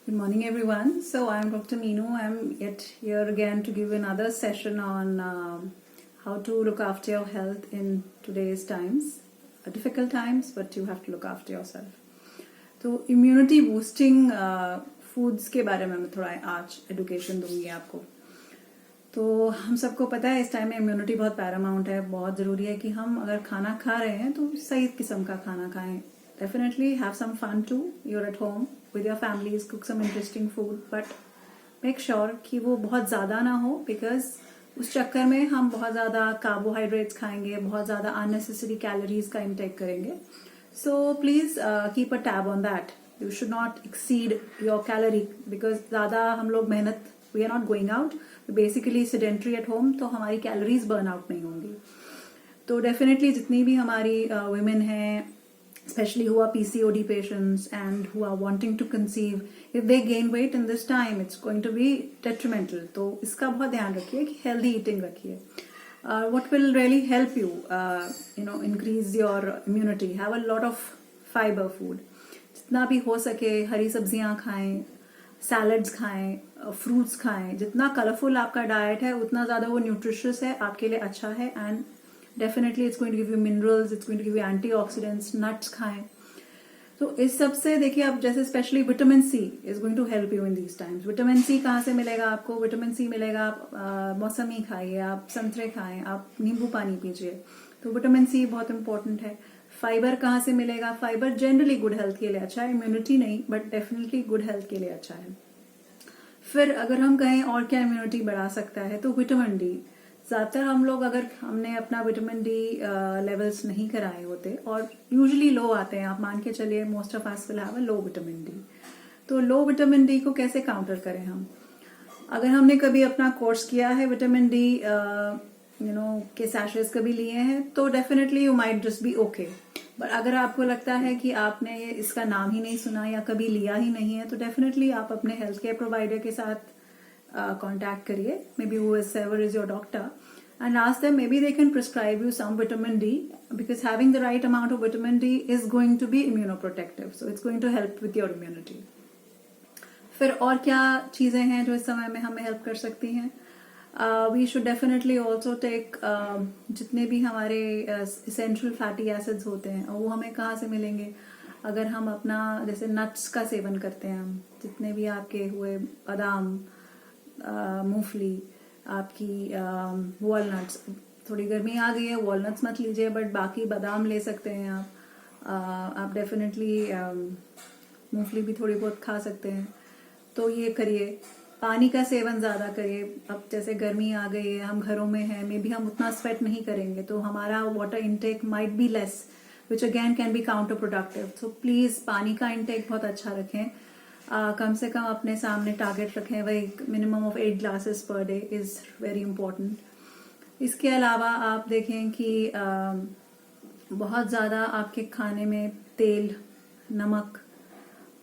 Good morning, everyone. So, I'm Dr. Meenu. I'm yet here again to give another session on how to look after your health in today's times. Difficult times, but you have to look after yourself. तो immunity boosting foods के बारे में मैं थोड़ा आज education दूंगी आपको। तो हम सबको पता है इस टाइम में इम्यूनिटी बहुत पैरामाउंट है, बहुत ज़रूरी है कि हम अगर खाना खा रहे हैं तो सही किस्म का खाना खाएं। Definitely have some fun too, you're at home with your families, cook some interesting food, but make sure कि वो बहुत ज़्यादा ना हो, because उस चक्कर में हम बहुत ज़्यादा कार्बोहाइड्रेट्स खाएंगे, बहुत ज़्यादा unnecessary calories का intake करेंगे. So please keep a tab on that. You should not exceed your calorie because ज़्यादा हम लोग मेहनत, we are not going out, basically sedentary at home, तो हमारी calories burn out नहीं होंगी. तो definitely जितनी भी हमारी women हैं, especially who are PCOD patients and who are wanting to conceive, if they gain weight in this time, it's going to be detrimental. तो इसका बहुत ध्यान रखिए कि healthy eating रखिए. What will really help you, increase your immunity? Have a lot of fiber food. जितना भी हो सके हरी सब्जियां खाएं, सैलड्स खाएं, फ्रूट्स खाएं. जितना कलरफुल आपका डाइट है उतना ज़्यादा वो न्यूट्रिशियस है, आपके लिए अच्छा है. And definitely it's going to give you minerals, it's going to give you antioxidants. Nuts खाएं. तो इस सब से देखिए आप, जैसे specially vitamin C is going to help you in these times. Vitamin C कहाँ से मिलेगा आपको? विटामिन सी मिलेगा आप मौसमी खाइए, आप संतरे खाएं, आप नींबू पानी पीजिए. तो विटामिन सी बहुत इंपॉर्टेंट है. फाइबर कहाँ से मिलेगा? फाइबर जनरली गुड हेल्थ के लिए अच्छा है, इम्यूनिटी नहीं बट डेफिनेटली गुड हेल्थ के लिए अच्छा है. फिर अगर हम कहें और क्या इम्यूनिटी बढ़ा सकता है, तो विटामिन डी. ज़्यादातर हम लोग, अगर हमने अपना विटामिन डी लेवल्स नहीं कराए होते और यूजुअली लो आते हैं, आप मान के चलिए most of us will have a low vitamin D. तो लो विटामिन डी को कैसे काउंटर करें हम? अगर हमने कभी अपना कोर्स किया है विटामिन डी के सैशेस कभी लिए हैं तो definitely you might just be okay. But अगर आपको लगता है कि आपने इसका नाम ही नहीं सुना या कभी लिया ही नहीं है, तो डेफिनेटली आप अपने हेल्थ केयर प्रोवाइडर के साथ contact करिए, maybe whoever is your doctor, and ask them, maybe they can prescribe you some vitamin D, because having the right amount of vitamin D is going to be immunoprotective, so it's going to help with your immunity. फिर और क्या चीज़ें हैं जो इस समय में हमें हेल्प कर सकती हैं? We should definitely also take जितने भी हमारे essential fatty acids होते हैं वो हमें कहाँ से मिलेंगे? अगर हम अपना जैसे नट्स का सेवन करते हैं, हम जितने भी आपके हुए बादाम, मूंगफली, आपकी वॉलनट्स, थोड़ी गर्मी आ गई है, वॉलनट्स मत लीजिए बट बाकी बादाम ले सकते हैं आप डेफिनेटली मूंगफली भी थोड़ी बहुत खा सकते हैं. तो ये करिए. पानी का सेवन ज़्यादा करिए. अब जैसे गर्मी आ गई है, हम घरों में हैं, मे बी हम उतना स्वेट नहीं करेंगे तो हमारा water intake might be less, which again can be counter productive. So please पानी का इनटेक बहुत अच्छा रखें. कम से कम अपने सामने टारगेट रखें, वही minimum of 8 glasses per day is very important. इसके अलावा आप देखें कि बहुत ज़्यादा आपके खाने में तेल, नमक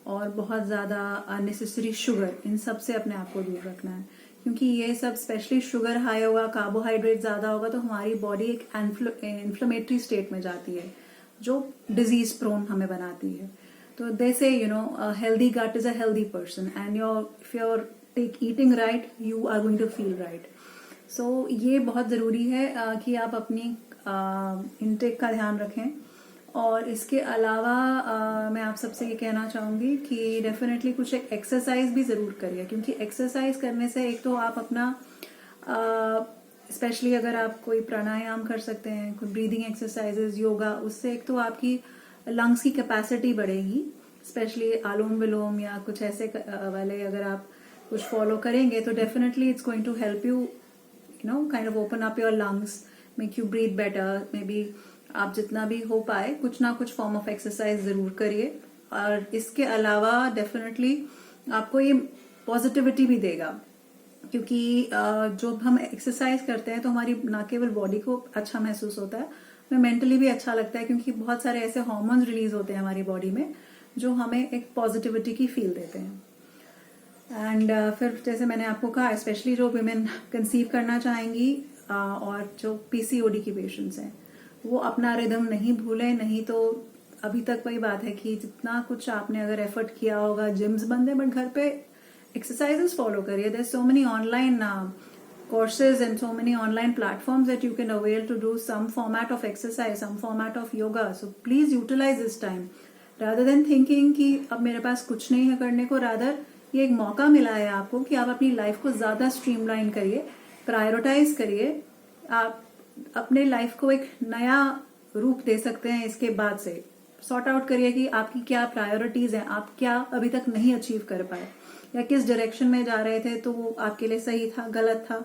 और बहुत ज़्यादा अननेसेसरी शुगर, इन सब से अपने आप को दूर रखना है, क्योंकि ये सब स्पेशली शुगर हाई होगा, कार्बोहाइड्रेट ज़्यादा होगा तो हमारी बॉडी एक इन्फ्लेमेटरी स्टेट में जाती है जो डिजीज प्रोन हमें बनाती है. So they say, a healthy gut is a healthy person, and if you're eating right, you are going to feel right. So ये बहुत ज़रूरी है कि आप अपनी इंटेक का ध्यान रखें. और इसके अलावा मैं आप सबसे ये कहना चाहूँगी कि डेफिनेटली कुछ एक एक्सरसाइज भी ज़रूर करिए, क्योंकि एक्सरसाइज करने से एक तो आप अपना स्पेशली अगर आप कोई प्राणायाम कर सकते हैं, कोई ब्रीदिंग एक्सरसाइजेज, योगा, उससे एक तो आपकी लंग्स की कैपेसिटी बढ़ेगी. स्पेशली आलोम विलोम या कुछ ऐसे वाले अगर आप कुछ फॉलो करेंगे तो definitely it's going to help you kind of open up your lungs, make you breathe better. Maybe आप जितना भी हो पाए कुछ ना कुछ फॉर्म ऑफ एक्सरसाइज जरूर करिए. और इसके अलावा डेफिनेटली आपको ये पॉजिटिविटी भी देगा, क्योंकि जब हम एक्सरसाइज करते हैं तो हमारी ना केवल बॉडी को अच्छा महसूस होता है, हमें मेंटली भी अच्छा लगता है, क्योंकि बहुत सारे ऐसे हार्मोन्स रिलीज होते हैं हमारी बॉडी में जो हमें एक पॉजिटिविटी की फील देते हैं. एंड फिर जैसे मैंने आपको कहा, स्पेशली जो विमेन कंसीव करना चाहेंगी और जो पीसीओडी की पेशेंट्स हैं, वो अपना रिदम नहीं भूलें, नहीं तो अभी तक वही बात है कि जितना कुछ आपने अगर एफर्ट किया होगा, जिम्स बंद है, बट घर पे एक्सरसाइजेस फॉलो करिए. There so many online courses and so many online platforms that you can avail to do some format of exercise, some format of yoga. So please utilize this time rather than thinking कि अब मेरे पास कुछ नहीं है करने को. rather ये एक मौका मिला है आपको कि आप अपनी लाइफ को ज्यादा स्ट्रीमलाइन करिए, प्रायोरिटाइज करिए. आप अपने लाइफ को एक नया रूप दे सकते हैं. इसके बाद से सॉर्ट आउट करिए कि आपकी क्या प्रायोरिटीज हैं, आप क्या अभी तक नहीं अचीव कर पाए, या किस डायरेक्शन में जा रहे थे तो वो आपके लिए सही था, गलत था,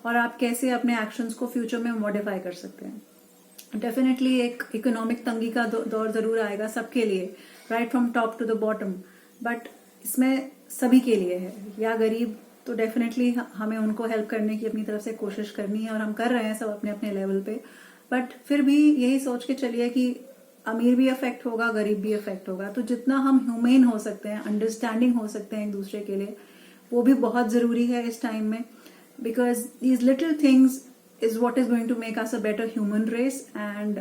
और आप कैसे अपने एक्शंस को फ्यूचर में मॉडिफाई कर सकते हैं. डेफिनेटली एक इकोनॉमिक तंगी का दौर जरूर आएगा सबके लिए, right from top to the bottom, but इसमें सभी के लिए है. या गरीब तो डेफिनेटली हमें उनको हेल्प करने की अपनी तरफ से कोशिश करनी है, और हम कर रहे हैं सब अपने अपने लेवल पे. बट फिर भी यही सोच के चलिए कि अमीर भी अफेक्ट होगा, गरीब भी अफेक्ट होगा. तो जितना हम ह्यूमेन हो सकते हैं, अंडरस्टैंडिंग हो सकते हैं एक दूसरे के लिए, वो भी बहुत जरूरी है इस टाइम में. because these little things is what is going to make us a better human race, and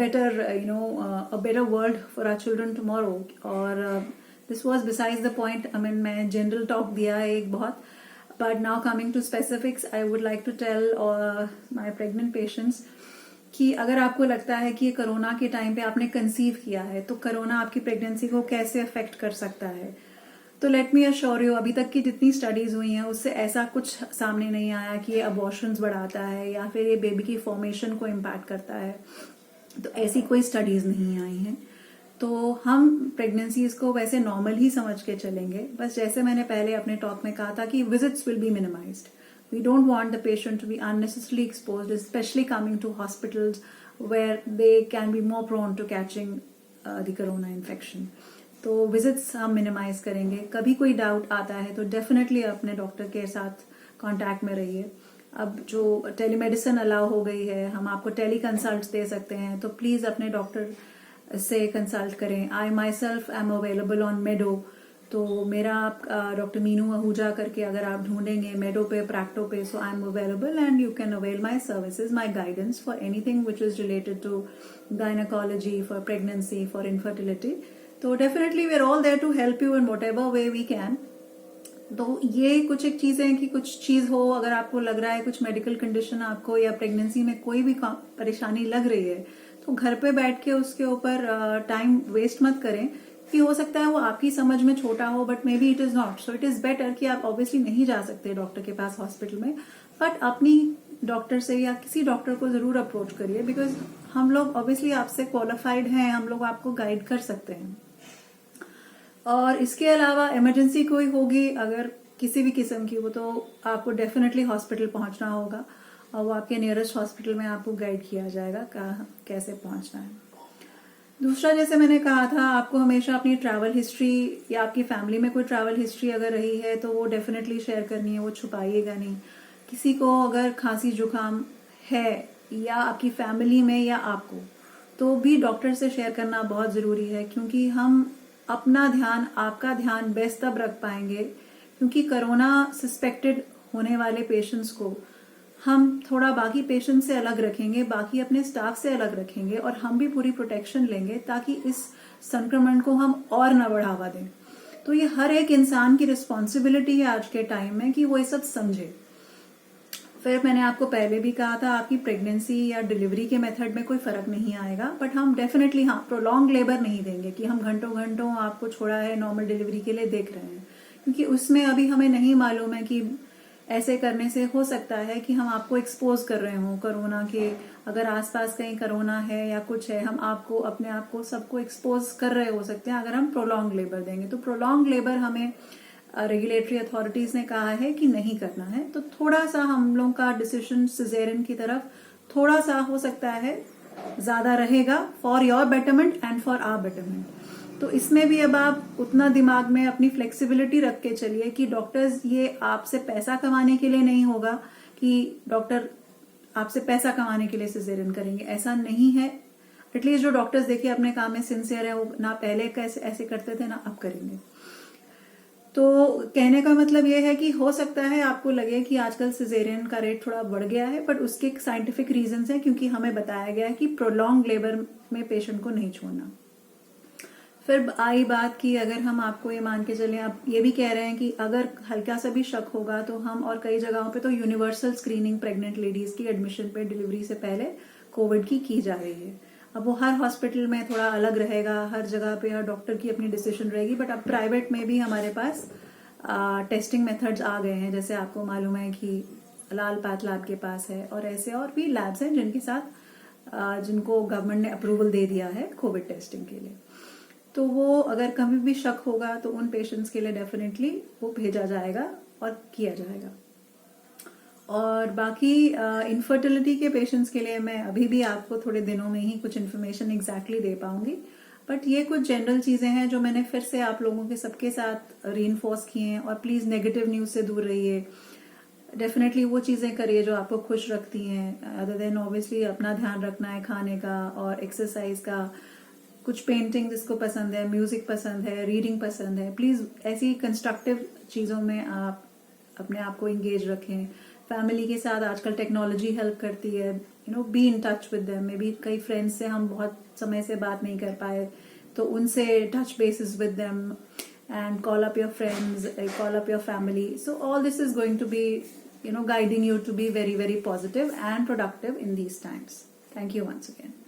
better a better world for our children tomorrow. और this was besides the point. I mean, मैं general talk दिया है एक बहुत, but now coming to specifics, I would like to tell my pregnant patients कि अगर आपको लगता है कि कोरोना के टाइम पे आपने कंसीव किया है तो कोरोना आपकी प्रेगनेंसी को कैसे अफेक्ट कर सकता है, तो लेट मी अश्योर यू, अभी तक की जितनी स्टडीज हुई हैं उससे ऐसा कुछ सामने नहीं आया कि ये अबॉर्शंस बढ़ाता है या फिर ये बेबी की फॉर्मेशन को इम्पैक्ट करता है. तो ऐसी कोई स्टडीज नहीं आई हैं. तो हम प्रेगनेंसीज को वैसे नॉर्मल ही समझ के चलेंगे. बस जैसे मैंने पहले अपने टॉक में कहा था कि visits will be minimised. We don't want the patient to be unnecessarily exposed, especially coming to hospitals where they can be more prone to catching the corona infection. तो विजिट्स हम मिनिमाइज करेंगे. कभी कोई doubt आता है तो definitely अपने doctor के साथ कांटेक्ट में रहिए. अब जो टेलीमेडिसिन अलाउ हो गई है, हम आपको टेली कंसल्ट दे सकते हैं, तो प्लीज अपने डॉक्टर से कंसल्ट करें. I myself am available on Medo. तो मेरा डॉक्टर मीनू आहूजा करके अगर आप ढूंढेंगे मेडो पे, प्रैक्टो पे, so I am available and you can avail my services, my guidance for anything which is related to gynaecology, for pregnancy, for infertility. तो definitely we are all there to help you in whatever way we can. तो ये कुछ एक चीजें हैं कि कुछ चीज हो, अगर आपको लग रहा है कुछ मेडिकल कंडीशन आपको या प्रेगनेंसी में कोई भी परेशानी लग रही है, तो घर पे बैठ के उसके ऊपर टाइम वेस्ट मत करें. कि हो सकता है वो आपकी समझ में छोटा हो, but may be it is not. So it is better कि आप ऑब्वियसली नहीं जा सकते डॉक्टर के पास हॉस्पिटल में, बट अपनी डॉक्टर से या किसी डॉक्टर को जरूर अप्रोच करिए, बिकॉज हम लोग ऑब्वियसली आपसे क्वालिफाइड हैं, हम लोग आपको गाइड कर सकते हैं. और इसके अलावा इमरजेंसी कोई होगी अगर किसी भी किस्म की, वो तो आपको डेफिनेटली हॉस्पिटल पहुंचना होगा, और वो आपके नियरेस्ट हॉस्पिटल में आपको गाइड किया जाएगा कैसे पहुंचना है. दूसरा, जैसे मैंने कहा था, आपको हमेशा अपनी ट्रैवल हिस्ट्री या आपकी फैमिली में कोई ट्रैवल हिस्ट्री अगर रही है तो वो डेफिनेटली शेयर करनी है, वो छुपाइएगा नहीं. किसी को अगर खांसी जुकाम है या आपकी फैमिली में या आपको, तो भी डॉक्टर से शेयर करना बहुत जरूरी है, क्योंकि हम अपना ध्यान, आपका ध्यान बेस्ट तब रख पाएंगे क्योंकि कोरोना सस्पेक्टेड होने वाले पेशेंट्स को हम थोड़ा बाकी पेशेंट से अलग रखेंगे, बाकी अपने स्टाफ से अलग रखेंगे, और हम भी पूरी प्रोटेक्शन लेंगे ताकि इस संक्रमण को हम और न बढ़ावा दें. तो ये हर एक इंसान की रिस्पॉन्सिबिलिटी है आज के टाइम में कि वो ये सब समझे. फिर मैंने आपको पहले भी कहा था, आपकी प्रेगनेंसी या डिलीवरी के मेथड में कोई फर्क नहीं आएगा, बट हम डेफिनेटली प्रोलॉन्ग लेबर नहीं देंगे कि हम घंटों घंटों आपको छोड़ा है नॉर्मल डिलीवरी के लिए देख रहे हैं, क्योंकि उसमें अभी हमें नहीं मालूम है कि ऐसे करने से हो सकता है कि हम आपको एक्सपोज कर रहे हों कोरोना के. अगर आसपास कहीं कोरोना है या कुछ है, हम आपको, अपने आप को, सबको एक्सपोज कर रहे हो सकते हैं अगर हम प्रोलॉन्ग लेबर देंगे. तो प्रोलॉन्ग लेबर हमें रेगुलेटरी अथॉरिटीज ने कहा है कि नहीं करना है. तो थोड़ा सा हम लोग का डिसीजन सिजेरियन की तरफ थोड़ा सा हो सकता है ज्यादा रहेगा, for your betterment and for our betterment. तो इसमें भी अब आप उतना दिमाग में अपनी फ्लेक्सिबिलिटी रख के चलिए कि डॉक्टर्स, ये आपसे पैसा कमाने के लिए नहीं होगा कि डॉक्टर आपसे पैसा कमाने के लिए सिजेरियन करेंगे, ऐसा नहीं है. एटलीस्ट जो डॉक्टर्स देखिए अपने काम में सिंसियर है, वो ना पहले कैसे ऐसे करते थे ना अब करेंगे. तो कहने का मतलब ये है कि हो सकता है आपको लगे कि आजकल सिजेरियन का रेट थोड़ा बढ़ गया है, बट उसके साइंटिफिक रीजंस हैं, क्योंकि हमें बताया गया है कि प्रोलॉन्ग लेबर में पेशेंट को नहीं छोड़ना। फिर आई बात कि अगर हम आपको ये मान के चलें, आप ये भी कह रहे हैं कि अगर हल्का सा भी शक होगा तो हम, और कई जगहों पे तो यूनिवर्सल स्क्रीनिंग प्रेग्नेंट लेडीज की एडमिशन पे डिलीवरी से पहले कोविड की जा रही है। अब वो हर हॉस्पिटल में थोड़ा अलग रहेगा, हर जगह पे हर डॉक्टर की अपनी डिसीजन रहेगी, बट अब प्राइवेट में भी हमारे पास टेस्टिंग मेथड्स आ गए हैं। जैसे आपको मालूम है कि लाल पैथ लैब के पास है, और ऐसे और भी लैब्स हैं जिनके साथ जिनको गवर्नमेंट ने अप्रूवल दे दिया है कोविड टेस्टिंग के लिए। तो वो अगर कभी भी शक होगा तो उन पेशेंट्स के लिए डेफिनेटली वो भेजा जाएगा और किया जाएगा। और बाकी इनफर्टिलिटी के पेशेंट्स के लिए मैं अभी भी आपको थोड़े दिनों में ही कुछ इन्फॉर्मेशन एग्जैक्टली दे पाऊंगी, बट ये कुछ जनरल चीजें हैं जो मैंने फिर से आप लोगों के सबके साथ रीइंफोर्स किए हैं। और प्लीज नेगेटिव न्यूज से दूर रहिए, डेफिनेटली वो चीजें करिए जो आपको खुश रखती हैं, अदर देन ऑब्वियसली अपना ध्यान रखना है खाने का और एक्सरसाइज का। कुछ पेंटिंग जिसको पसंद है, म्यूजिक पसंद है, रीडिंग पसंद है, प्लीज ऐसी कंस्ट्रक्टिव चीजों में आप अपने आप को एंगेज रखें। फैमिली के साथ आजकल टेक्नोलॉजी हेल्प करती है, be in touch with them. May be कई फ्रेंड्स से हम बहुत समय से बात नहीं कर पाए, तो उनसे touch basis with them and call up your friends, call up your family. So all this is going to be guiding you to be very, very positive and productive in these times. Thank you once again.